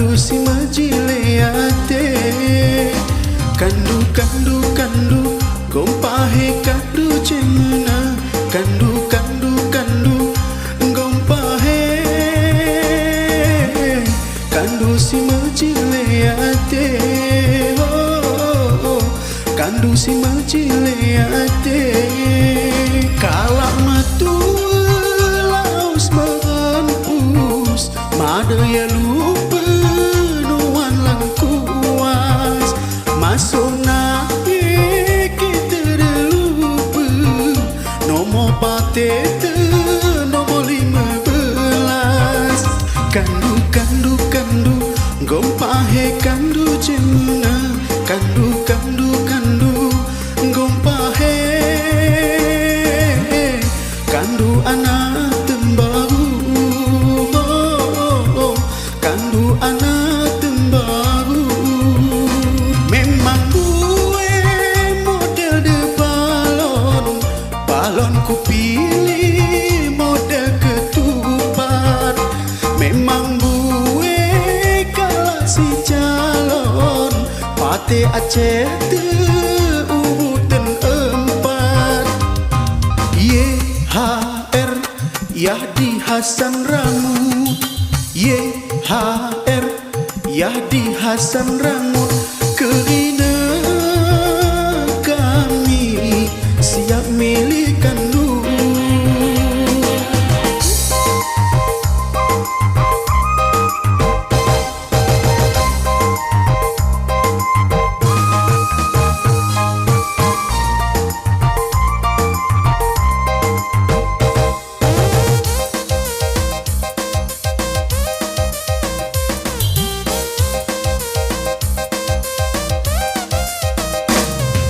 kandu si majileate, kandu kandu kandu gompahe kandu cemena, kandu kandu kandu gompahe, kandu si majileate, oh, kandu si majileate. Kalak matu laus merempus, madaya lupa nuan langkuas, masuk naik kita lupa, nomor patete nomor 15. Kandu kandu kandu gompahe kandu cemena, kandu kandu kandu gompahe, kandu anak tembaru, oh, kandu anak tembaru. Memang gue model de balon, balon ku pilih model ketupat. Memang gue kalah si calon, pate Aceh urutan 4. YHR Yahdi Hasan Rangut, YHR Yahdi Hasan Rangut, kerana kami siap milik kandu.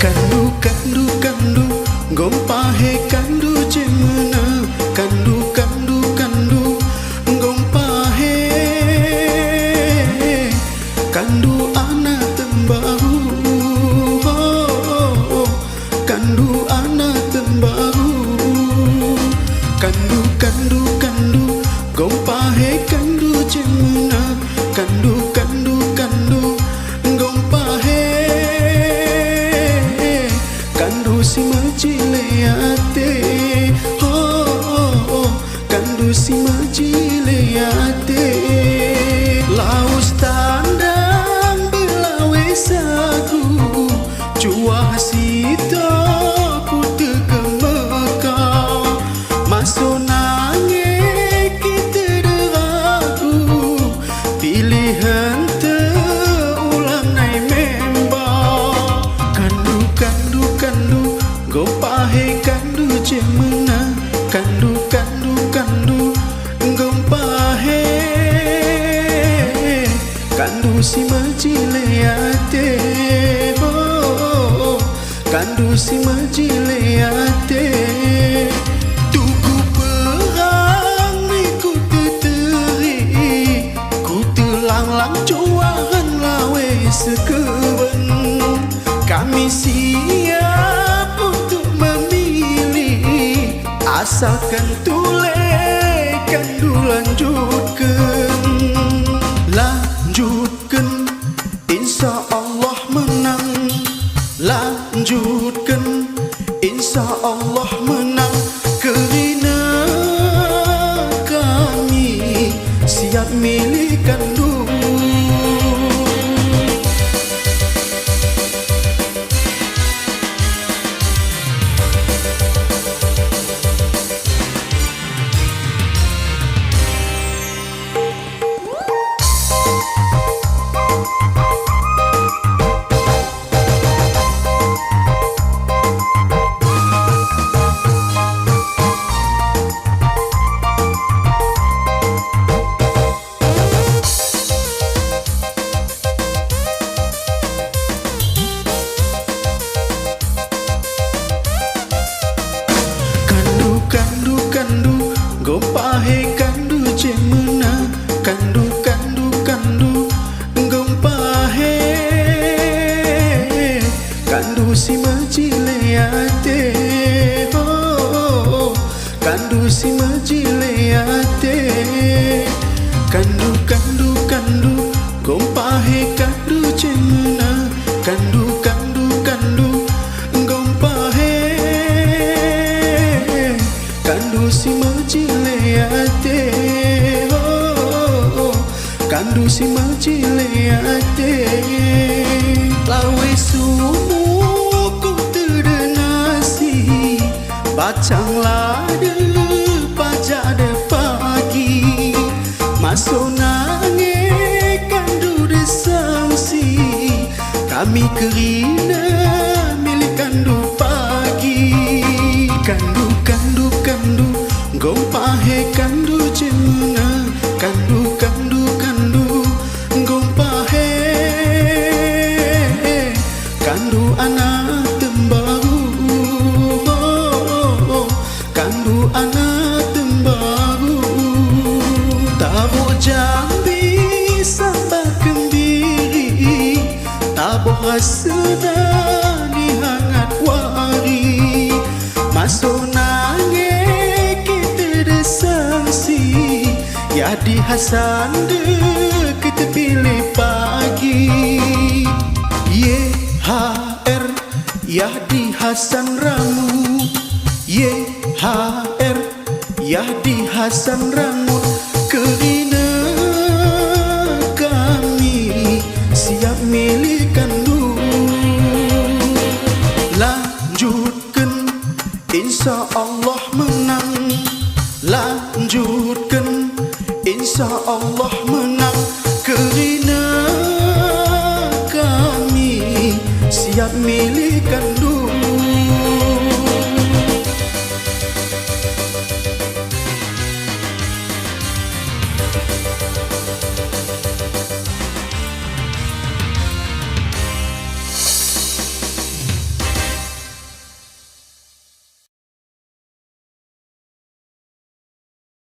Kandu kandu kandu gompahe kandu cemena, kandu kandu kandu gompahe, kandu anak tembaru, oh, kandu anak tembaru. Kandu kandu kandu gompahe kandu cemena, kandu kandu kandu gompahe, kandu si majileate, oh, kandu si majileate. Laus tandang belawe sagu, cuah sito ku tegemekau, masuk nangis kita deragu, pilihan ulang naik member. Kandu kandu kandu gompahe kandu cemena, kandu kandu kandu gompahe, kandu si majileate, oh, kandu si majileate. Tuku perang ni ku teteri, ku terlang-lang cuahan lawe sekeben. Kami siap untuk memilih, asalkan tule kandu lanjutkan, lanjutkan, insya Allah menang, lanjutkan, insya Allah menang, kerana kami siap milik kandu. Kandu kandu gompahe kandu cemena, kandu kandu kandu gompahe, kandu si majileate, oh, kandu si majileate, kandu kandu kandu si macileate, oh, kandu si macileate. Lawe sumuku terdenasi, bacang lada pajak pagi, masuk nangis kandu desangsi, kami kerina milik kandu pagi. Kandu, kandu, kandu, gompahe kandu cemuna, kandu, kandu, kandu, gompahe, kandu anak tembaru, oh, kandu anak tembaru. Tabuh Jambi sampai Kembiri, tabuh Rasuna dihangat wari, masuk nangis kita desangsi, Yadi Hasan dek kita pilih pagi. YHR Yadi Hasan Ramu, YHR Yadi Hasan Ramu, kerana kami siap milik kandu. Lanjutkan, insya Allah menang. Lanjutkan, insya Allah menang, kerana kami siap milik kandu.